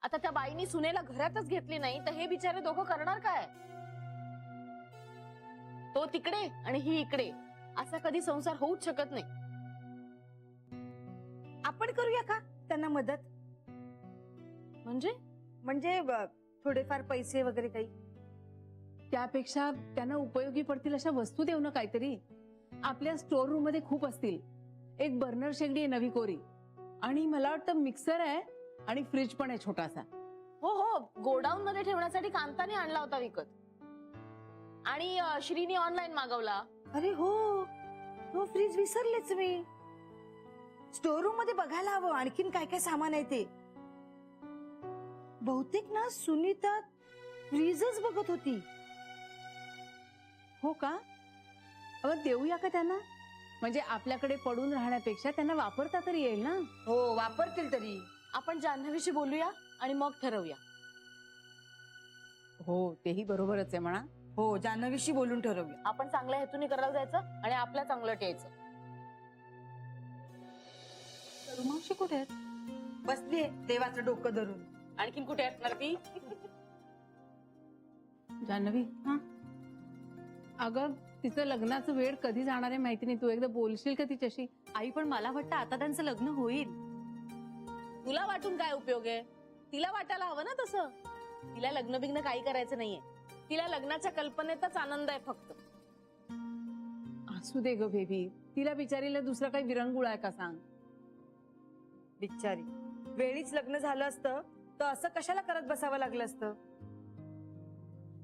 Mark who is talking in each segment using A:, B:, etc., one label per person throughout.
A: आता त्या बाईनी सुनेला घरातच घेतली नाही तर हे बिचारे दोघं करणार काय? तो तिकडे आणि ही इकडे, असा कधी संसार होऊच शकत नाही.
B: आपण करूया का त्यांना मदत? म्हणजे थोडेफार पैसे वगैरे काही.
C: त्यापेक्षा त्यांना उपयोगी पडतील अशा वस्तू देऊ ना काहीतरी. आपल्या स्टोर रूम मध्ये खूप असतील. एक बर्नर शेगडी आहे नवी कोरी, आणि मला वाटतं मिक्सर आहे, आणि फ्रीज पण आहे छोटासा.
A: हो हो, गोडाऊन मध्ये ठेवण्यासाठी कांताने आणला होता विकत, आणि श्रीनी ऑनलाईन मागवला.
B: अरे हो हो, फ्रीज विसरलेच मी. स्टोर रूम मध्ये बघायला हवं आणखीन काय काय सामान आहे ते. बहुतेक ना सुनीता फ्रीजच बघत होती.
C: हो का? अगं देऊया का त्यांना? म्हणजे आपल्याकडे पडून राहण्यापेक्षा त्यांना वापरता तरी येईल ना.
B: हो, वापरतील तरी.
A: आपण जान्हवीशी बोलूया आणि मग ठरवूया.
C: हो, तेही बरोबरच आहे म्हणा.
B: हो, जान्हवीशी बोलून ठरवूया.
A: आपण चांगल्या हेतूने करायला जायचं आणि आपल्या चांगलं टेचं.
C: मावशी कुठे आहेत?
B: बसलीये देवाचं डोकं धरून.
A: आणखीन कुठे असणार ती?
C: जान्हवी,
B: हा?
C: अगं तिचं लग्नाचं वेळ कधी जाणार आहे माहिती नाही. तू एकदा बोलशील का तिच्याशी?
D: आई, पण मला वाटतं आता त्यांचं लग्न होईल.
A: तुला वाटून काय उपयोग आहे? तिला वाटायला हवं ना तसं. तिला लग्न बिग्न काही करायचं नाहीये. तिला लग्नाच्या कल्पनेतच आनंद आहे फक्त.
C: असू दे ग बेबी, तिला बिचारीला दुसरा काही विरंगुळा आहे का सांग.
B: बिचारी, वेळीच लग्न झालं असतं तर असं कशाला करत बसावं लागलं असतं.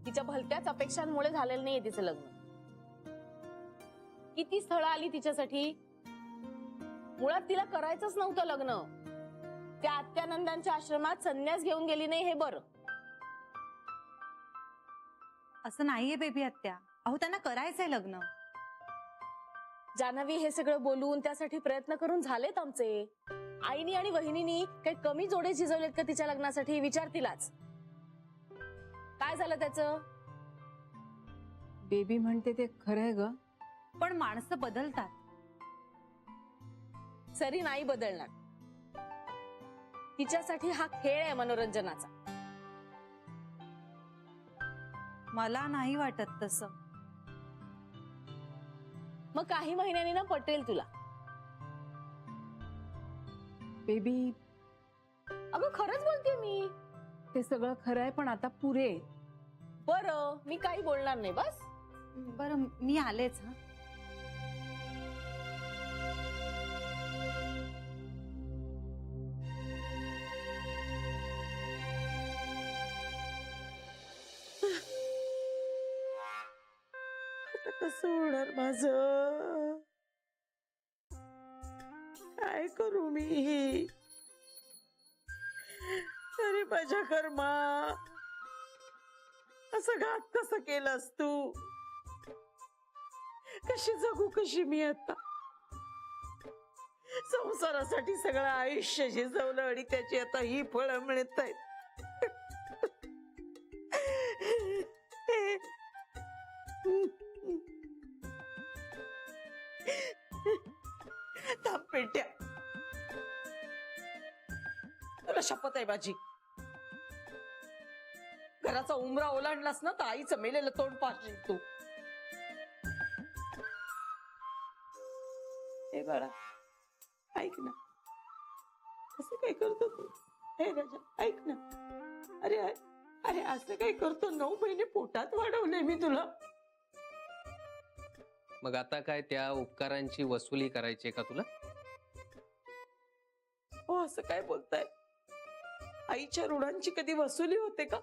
A: तिच्या भलत्याच अपेक्षांमुळे झालेलं नाहीये तिचं लग्न. किती स्थळं आली तिच्यासाठी. मुळात तिला करायचंच नव्हतं लग्न. त्या आत्यानंदांच्या आश्रमात संन्यास घेऊन गेली नाही हे बरं.
D: असं नाहीये बेबी आत्या. अहो, त्यांना करायचंय लग्न.
A: जान्हवी, हे सगळं बोलून त्यासाठी प्रयत्न करून झालेत आमचे. आईनी आणि वहिनीनी काही कमी जोडे झिजवलेत का तिच्या लग्नासाठी? विचार तिलाच. काय झालं त्याचं?
C: बेबी म्हणते ते खरं आहे ग.
D: पण माणसं बदलतात.
A: सरी नाही बदलणार. तिच्यासाठी हा खेळ आहे मनोरंजनाचा.
D: मला नाही वाटत तसं.
A: मग काही महिन्यांनी ना पटेल तुला.
C: बेबी,
A: अगं खरंच बोलते मी.
C: ते सगळं खरं आहे, पण आता पुरे.
A: बरं, मी काही बोलणार नाही बस.
D: बरं, मी आलेच. हा,
B: कसं होणार माझं? काय करू मी? अरे माझ्या कर्मा, असं घात कसं केलंस तू? कशी जगू कशी मी आता? संसारासाठी सगळं आयुष्य झिजवलं आणि त्याची आता ही फळं मिळत आहेत. थांब पेट्या, तुला शपथ आहे माझी. घराचा उंबरा ओलांडलास ना तर आईचं मेलेलं तोंड पाहशील तू. हे बाळा, ऐक ना, असं काय करतो तू? हे राजा, ऐक ना. अरे अरे, असं काय करतो? 9 महिने पोटात वाढवले मी तुला.
E: मग आता काय त्या उपकारांची वसुली करायची का तुला?
B: हो, असं काय बोलताय? आईच्या ऋणांची कधी वसुली होते का?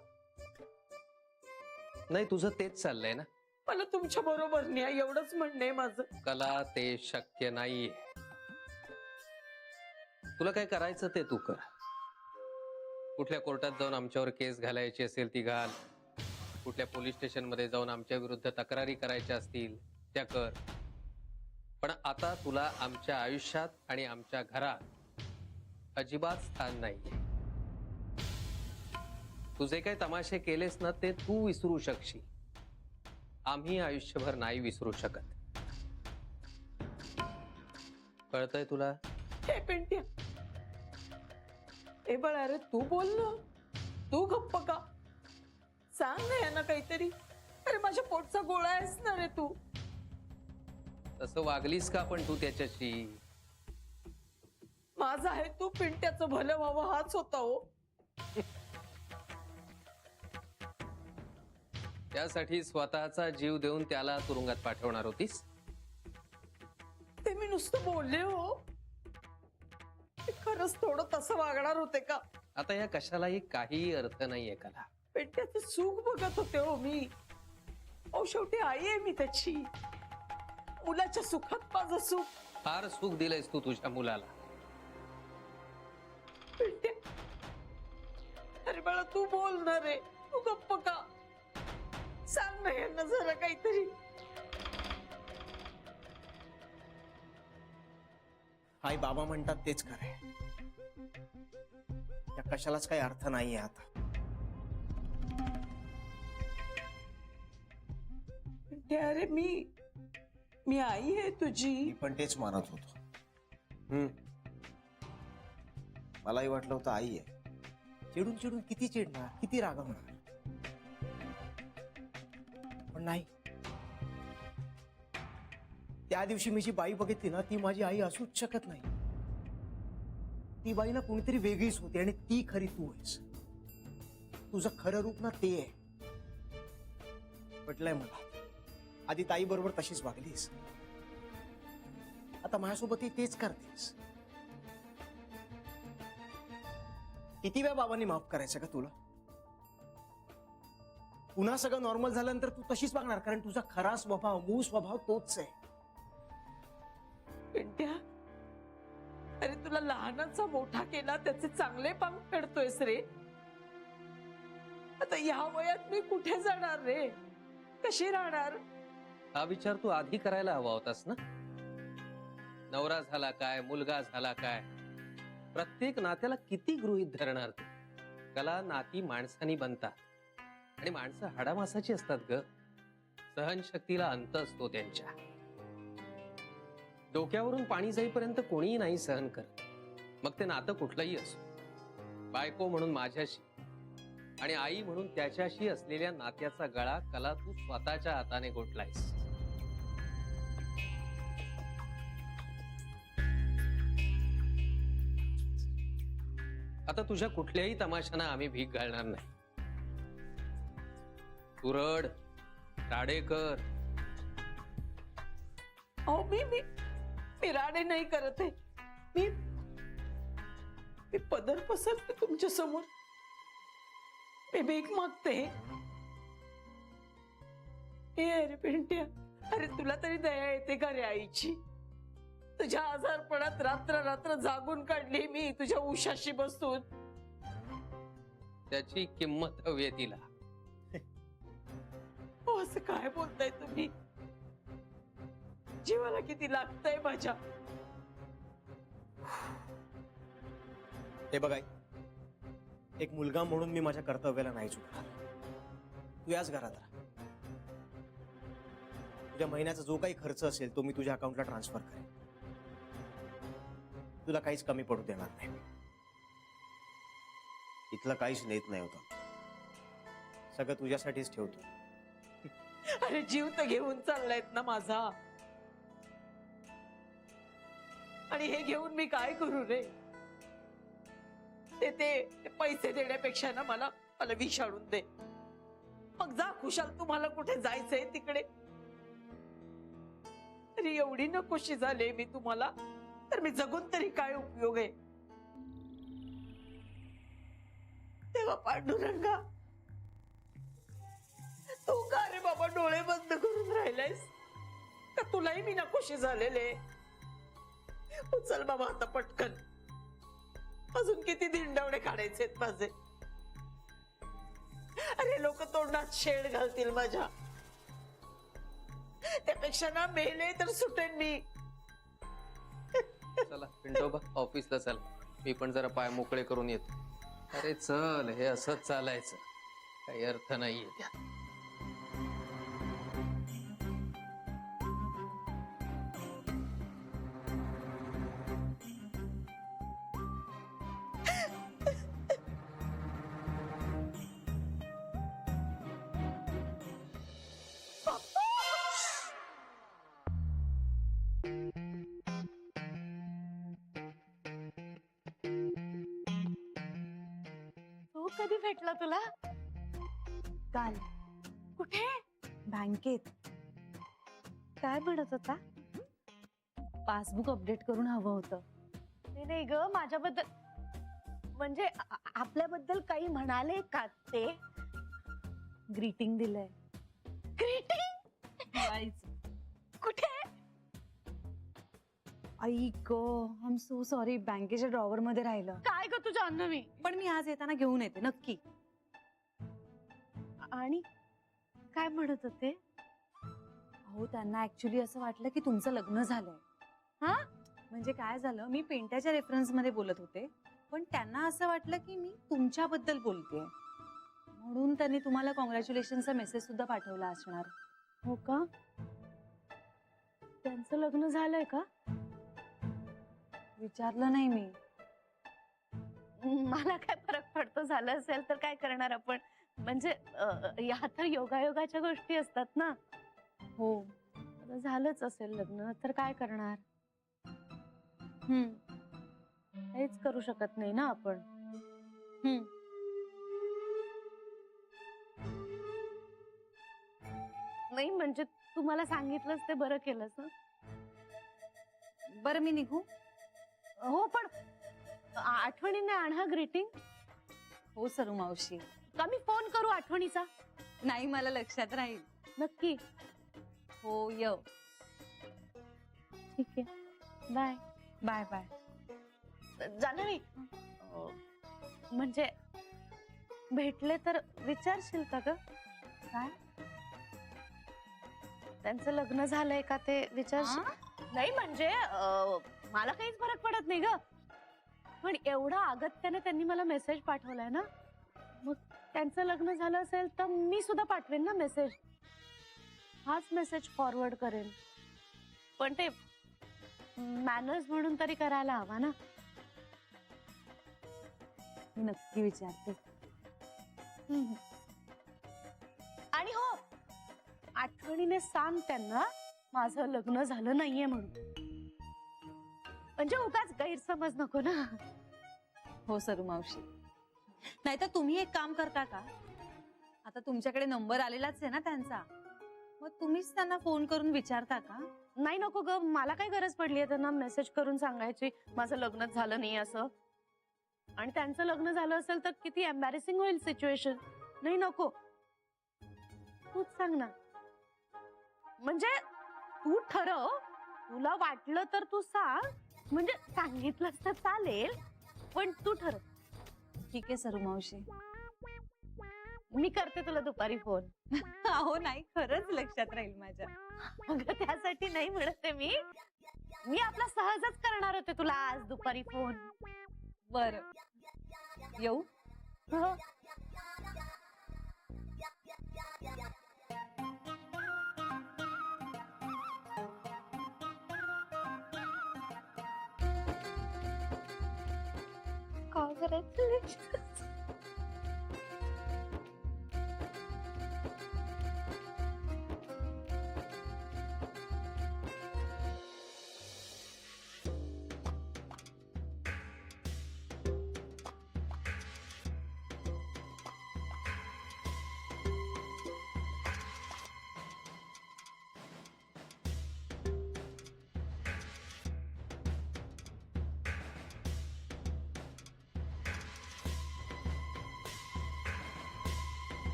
E: नाही, तुझं तेच चाललंय ना.
B: मला तुमच्या बरोबर न्या, एवढंच म्हणणं आहे माझं.
E: कला, ते शक्य नाहीये. तुला काय करायचं ते तू कर. कुठल्या कोर्टात जाऊन आमच्यावर केस घालायची असेल ती घाल. कुठल्या पोलीस स्टेशन मध्ये जाऊन आमच्या विरुद्ध तक्रारी करायच्या असतील त्या कर. पण आता तुला आमच्या आयुष्यात आणि आमच्या घरात अजिबात स्थान नाहीये. तू जे काही तमाशे केलेस ना ते तू विसरू शकशील. आम्ही आयुष्यभर नाही विसरू शकत. कळतंय तुला?
B: हे पेंट्या, ए बाळा, अरे तू बोल ना. तू गप्प का? सांग ना यांना काहीतरी. अरे माझ्या पोटचा गोळा आहेस ना रे तू.
E: तसं वागलीस का पण तू त्याच्याशी?
B: माझा आहे तू पिंट्याचं भलं व्हावं हाच होता हो.
E: त्यासाठी स्वतःचा जीव देऊन त्याला तुरुंगात पाठवणार होतीस?
B: ते मी नुसतं बोलले हो. ते खरंच थोडं तसं वागणार होते का?
E: आता या कशालाही काही अर्थ नाहीये कला.
B: पिंट्याचं सुख बघत होते हो मी. ओ शेवटी आई आहे मी त्याची. मुलाच्या सुखात माझं सुख.
E: फार सुख दिलंयस तू तुझ्या मुलाला.
B: पिंट्या, अरे बाळा तू बोल ना रे. तू गप्प का? सांग ना यांना जरा काहीतरी.
F: आई बाबा म्हणतात तेच खरंय. त्या कशालाच काही अर्थ नाहीये आता.
B: पिंट्या, अरे मी आई आहे तुझी.
F: मी पण तेच मानत होतो. मलाही वाटलं होतं आई आहे. चिडून चिडून किती चिडणार, किती रागवणार. पण नाही. त्या दिवशी मी जी बाई बघितली ना ती माझी आई असूच शकत नाही. ती बाई ना कोणीतरी वेगळीच होती आणि ती खरी तू आहेस. तुझं खरं रूप ना ते आहे. पटलंय मला. आधी ताई बरोबर तशीच वागलीस, आता माझ्यासोबतही तेच करतेस. किती वेळा बाबांनी माफ करायचं का तुला? पुन्हा सगळं नॉर्मल झाल्यानंतर तू तशीच वागणार, कारण तुझा खरा स्वभाव, मूळ स्वभाव तोच आहे.
B: पिंट्या, अरे तुला लहानाचा मोठा केला त्याचे चांगले पांग फेडतोयस रे. आता या वयात मी कुठे जाणार रे? कशी राहणार?
E: हा विचार तू आधी करायला हवा होतास ना. नवरा झाला काय, मुलगा झाला काय, प्रत्येक नात्याला किती गृहीत धरणार तू? कला, नाती माणसानी बनतात आणि माणसं हाडामासाची असतात ग. सहनशक्तीला अंत असतो त्यांच्या. डोक्यावरून पाणी जाईपर्यंत कोणीही नाही सहन करत. मग ते नातं कुठलंही असो. बायको म्हणून माझ्याशी आणि आई म्हणून त्याच्याशी असलेल्या नात्याचा गळा कला तू स्वतःच्या हाताने घोटलायस. आता तुझ्या कुठल्याही तमाशांना आम्ही भीक घालणार नाही. तू रड, राडेकर.
B: अहो मी राडे नाही करत आहे. मी पदर पसरते तुमच्या समोर. मी भीक मागते. हे अरे पिंट्या, अरे तुला तरी दया येते का रे आईची? तुझ्या आजारपणात रात्र रात्र जागून काढली मी तुझ्या उशाशी बसून.
E: त्याची किंमत हवी तिला.
B: हो, असं काय बोलताय तुम्ही? जीवाला किती लागतंय माझ्या.
F: हे बघाय, एक मुलगा म्हणून मी माझ्या कर्तव्याला नाही चुकणार. तू याच घरात राहा. तुझ्या महिन्याचा जो काही खर्च असेल तो मी तुझ्या अकाउंटला ट्रान्सफर करेन. तुला काहीच कमी पडू देणार नाही. इथलं काहीच नेत नाही होतं. सगळं तुझ्यासाठीच ठेवतो.
B: अरे जीव तर घेऊन चाललायत ना माझा. आणि हे घेऊन मी काय करू रे? ते पैसे देण्यापेक्षा ना मला विष आणून दे. मग जा खुशाल, तुम्हाला कुठे जायचंय तिकडे. अरे एवढी नकोशी झाले मी तुम्हाला, तर मी जगून तरी काय उपयोग आहे? तेव्हा पांडुरंगा, तू का रे बाबा डोळे बंद करून राहिलायस? का तुलाही मी नकोशी झालेले? उचल बाबा आता पटकन. अजून किती धिंडावणे काढायचे माझे. अरे लोक तोंडात शेड घालतील माझ्या. त्यापेक्षा ना मेले तर सुटेन मी.
E: चला पिंटोबा, ऑफिसला चल. मी पण जरा पाय मोकळे करून येतो. अरे चल, हे असंच चालायचं, काही अर्थ नाहीये त्यात.
A: तो कधी भेटला तुला?
D: काल
A: कुठे?
D: बँकेत. काय म्हणत होता? पासबुक अपडेट करून हवं होतं.
A: नाही ग, माझ्याबद्दल म्हणजे आपल्याबद्दल काही म्हणाले का ते?
D: ग्रीटिंग दिलंय.
A: ग्रीटिंग? कुठे?
D: आई गो, आय एम सो सॉरी. बँकेच्या ड्रॉवर मध्ये राहिलं.
A: काय ग तुझ्या अन्नवी?
D: पण मी आज येताना घेऊन येते नक्की.
A: आणि काय म्हणत होते?
D: हो, त्यांना ऍक्च्युली असं वाटलं की तुमचं लग्न झालंय.
A: हा?
D: म्हणजे काय झालं, मी पिंट्याच्या रेफरन्स मध्ये बोलत होते, पण त्यांना असं वाटलं की मी तुमच्याबद्दल बोलतेय, म्हणून त्यांनी तुम्हाला कॉंग्रॅच्युलेशनचा मेसेज सुद्धा पाठवला असणार.
A: हो का? त्यांचं लग्न झालंय का?
D: विचारलं नाही मी.
A: मला काय फरक पडतो, झालं असेल तर काय करणार आपण. म्हणजे या तर योगायोगाच्या गोष्टी असतात ना.
D: हो.
A: आता झालंच असेल लग्न तर काय करणार. काहीच करू शकत नाही ना आपण. नाही म्हणजे तू मला सांगितलंस ते बरं केलंस ना.
D: बरं, मी निघू?
A: हो, पण आठवणीने आण हा ग्रीटिंग.
D: हो सरू मावशी.
A: का मी फोन करू आठवणीचा?
D: नाही, मला लक्षात राहील.
A: नक्की?
D: हो, य.
A: ठीक आहे, बाय.
D: Bye bye.
A: जान्हवी, म्हणजे भेटले तर विचारशील का ग?
D: काय?
A: त्यांचं लग्न झालंय का ते विचारशील? नाही म्हणजे मला काहीच फरक पडत नाही ग, पण एवढा अगत्याने त्यांनी मला मेसेज पाठवलाय ना, मग त्यांचं लग्न झालं असेल तर मी सुद्धा पाठवेन ना मेसेज. हाच मेसेज फॉरवर्ड करेन, पण ते मॅनर्स म्हणून तरी करायला हवा ना.
D: मी नक्की विचारते.
A: आणि हो, आठवणीने सांग त्यांना माझं लग्न झालं नाहीये म्हणून, म्हणजे उगाच गैरसमज नको ना.
D: हो सरू मावशी. नाहीतर तुम्ही एक काम करता का, आता तुमच्याकडे नंबर आलेलाच आहे ना त्यांचा, मग तुम्हीच त्यांना फोन करून विचारता का?
A: नाही नको ग, मला काय गरज पडलीये त्यांना मेसेज करून सांगायची माझं लग्नच झालं नाही असं. आणि त्यांचं लग्न झालं असेल तर किती एम्बॅरेसिंग होईल सिच्युएशन. नाही नको, तूच सांग ना. म्हणजे तू ठरव, तुला वाटलं तर तू सांग, म्हणजे सांगितलंस तर चालेल, पण तू ठरव.
D: ठीक आहे सरू मावशी.
A: मी करते तुला दुपारी फोन.
D: हो, नाही खरंच लक्षात राहील माझ्या.
A: अगं त्यासाठी नाही म्हणते मी आपला सहजच करणार होते तुला आज दुपारी फोन.
D: बर, येऊ?
A: हो. काय करायचं?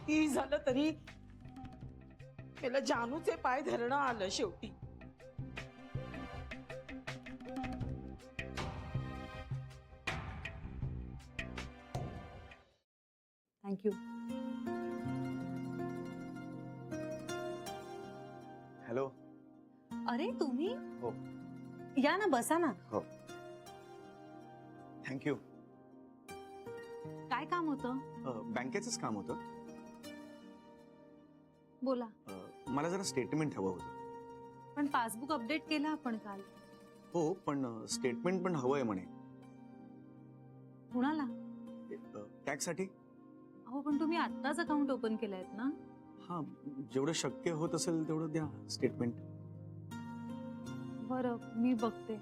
B: किती झालं तरी मला जानूचे पाय धरणं आलं शेवटी.
D: थँक्यू.
G: हॅलो.
D: अरे तुम्ही?
G: हो.
D: या ना, बसा ना.
G: हो, थँक्यू.
D: काय काम होतं?
G: बँकेचंच काम होतं.
D: बोला.
G: मला जरा स्टेटमेंट हवं होतं.
D: पण पासबुक अपडेट केलं आपण काल.
G: हो, पण स्टेटमेंट पण हवंय म्हणे
D: कुणाला?
G: टॅक्ससाठी.
D: अहो पण तुम्ही आत्ताच अकाउंट ओपन केलंयत ना.
G: हा, जेवढं शक्य होत असेल तेवढं द्या स्टेटमेंट.
D: बरं, मी बघते.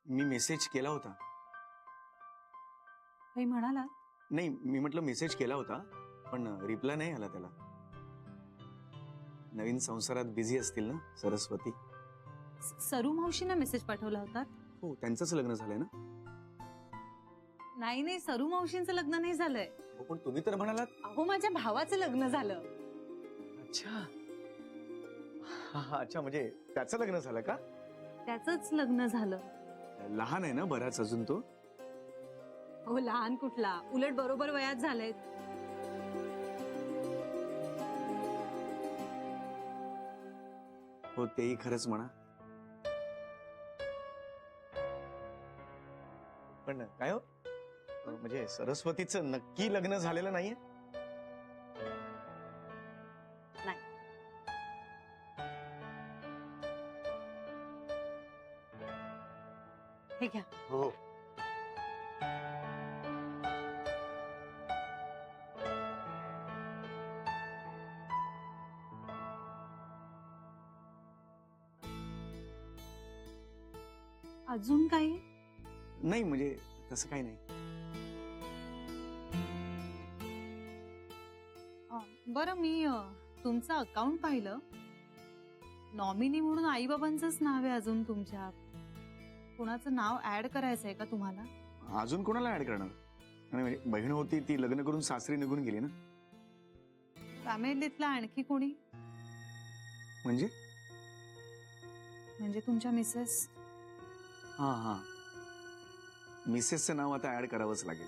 G: मी मेसेज केला होता.
D: काही म्हणाला?
G: नाही, मी म्हटलं मेसेज केला होता, पण रिप्लाय नाही आला त्याला. नवीन संसारात बिझी असतील ना सरस्वती.
D: सरू मावशींना मेसेज पाठवला होता?
G: हो, त्यांचंच लग्न झालंय ना.
D: नाही नाही, सरू मावशींचं लग्न नाही झालंय.
G: हो, पण तुम्ही तर म्हणालात.
D: अहो माझ्या भावाचं लग्न झालं.
G: अच्छा. अच्छा, म्हणजे त्याचं लग्न झालं का?
D: त्याचंच लग्न झालं.
G: लहान आहे ना बराच अजून तो.
D: हो, लहान कुठला, उलट बरोबर वयात झालंय.
G: हो, तेही खरंच म्हणा. पण काय हो, म्हणजे सरस्वतीचं नक्की लग्न झालेलं नाहीये?
D: हे घ्या.
G: हो.
D: अजून काही?
G: नाही, म्हणजे तसं काही नाही.
D: बरं, मी तुमचं अकाउंट पाहिलं. नॉमिनी म्हणून आई बाबांचंच नाव आहे अजून तुमच्या. कुणाचं नाव ऍड करायचंय का तुम्हाला?
G: अजून कोणाला ऍड करणार? आणि म्हणजे बहीण होती ती लग्न करून सासरी निघून गेली ना.
D: फॅमिलीतला आणखी कोणी? म्हणजे तुमच्या मिसेस?
G: हा हा, मिसेसचं नाव आता ऍड करावंच लागेल.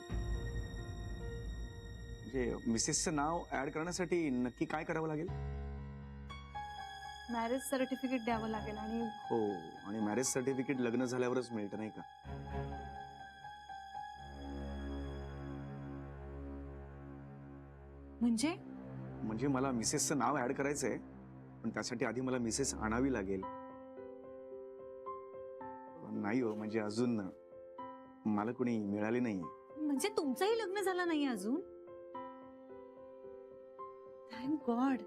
G: म्हणजे मिसेसचं नाव ऍड करण्यासाठी नक्की काय करावं लागेल?
D: मॅरेज सर्टिफिकेट द्यावं लागेल. आणि
G: हो, आणि मॅरेज सर्टिफिकेट लग्न झाल्यावरच मिळतं नाही का? म्हणजे मला मिसेसचं नाव ऍड करायचंय, पण त्यासाठी आधी मला मिसेस आणावी लागेल. नाही हो, म्हणजे अजून मला कोणी मिळाली नाहीये.
D: म्हणजे तुमचंही लग्न झालं नाही अजून? Thank God.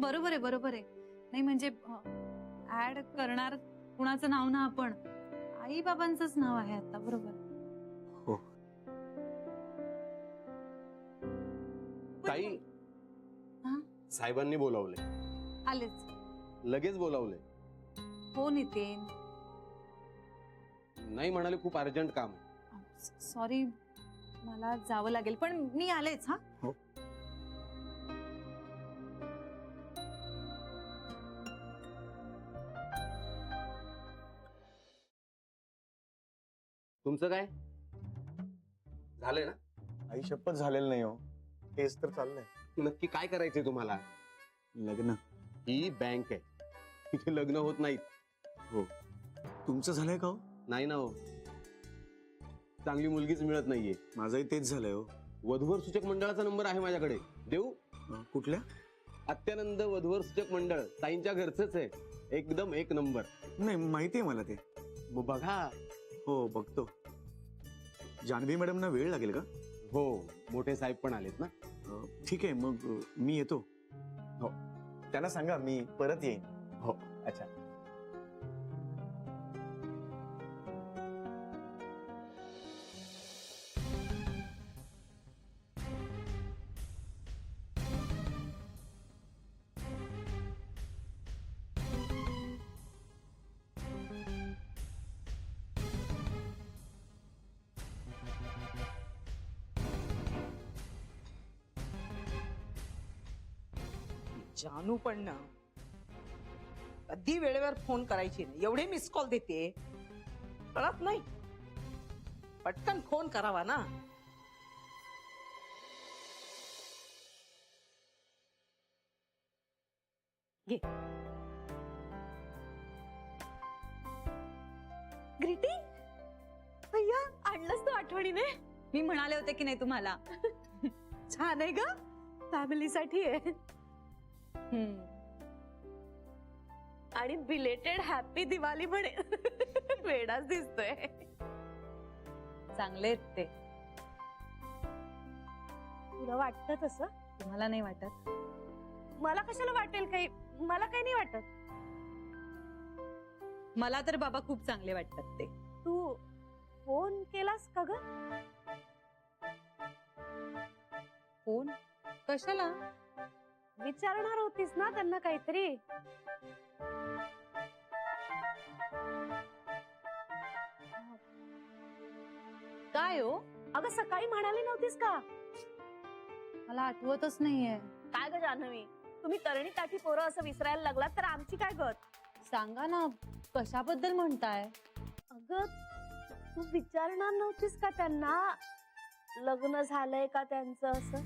D: बरोबर आहे, बरोबर आहे. नाही म्हणजे ऍड करणार कुणाचं नाव ना आपण, आई बाबांचंच नाव आहे आता. बरोबर.
G: हो.
H: ताई,
D: हा?
H: साहेबांनी बोलावले.
D: आलेच.
H: लगेच बोलावले.
D: हो नितीन,
H: नाही म्हणाले खूप अर्जंट काम आहे.
D: सॉरी, मला जावं लागेल, पण मी आलेच. हा.
G: हो.
H: तुमचं काय झालंय ना?
G: आई शपथ झालेलं नाही हो, तेच तर चाललंय.
H: नक्की काय करायचंय तुम्हाला?
G: लग्न.
H: ही बँक आहे, तिथे लग्न होत नाहीत.
G: हो. तुमचं झालंय का हो?
H: नाही ना हो, चांगली मुलगीच मिळत नाहीये.
G: माझंही तेच झालंय हो.
H: वधूवर सूचक मंडळाचा नंबर आहे माझ्याकडे, देऊ?
G: कुठल्या?
H: अत्यानंद वधूवर सूचक मंडळ, ताईंच्या घरचंच आहे. एकदम एक नंबर.
G: नाही, माहितीये मला ते.
H: मग बघा.
G: हो, बघतो. जान्हवी मॅडमना वेळ लागेल का?
H: हो, मोठे साहेब पण आलेत ना.
G: ठीक आहे, मग मी येतो. हो, त्यांना सांगा मी परत येईन. हो. अच्छा.
B: जानू पण ना कधी वेळेवर फोन करायची नाही. एवढे मिस कॉल देते, कळत नाही. पटकन फोन करावा ना.
A: ग्रीटिंग अय्या आणलंस तू आठवणीने.
D: मी म्हणाले होते की नाही तुम्हाला.
A: छान आहे ग, फॅमिलीसाठी आहे. आणि बिलेटेड हॅपी दिवाळी म्हणे. वेडाच दिसतोय.
D: चांगले आहेत ते.
A: तुला वाटतं तसं?
D: तुम्हाला नाही वाटत?
A: मला कशाला वाटेल काही, मला काही नाही वाटत.
D: मला तर बाबा खूप चांगले वाटतात ते.
A: तू फोन केलास का ग?
D: फोन कशाला?
A: विचारणार होतीस ना त्यांना काहीतरी.
D: काय हो?
A: अगं सकाळी म्हणाली नव्हतीस का?
D: मला आठवतच नाहीये.
A: काय ग जान्हवी, तुम्ही तरणी ताठी पोरं असं विसरायला लागलात तर आमची काय गत?
D: सांगा ना, कशाबद्दल म्हणताय?
A: अगं तू विचारणार नव्हतीस का त्यांना लग्न झालंय का त्यांचं असं?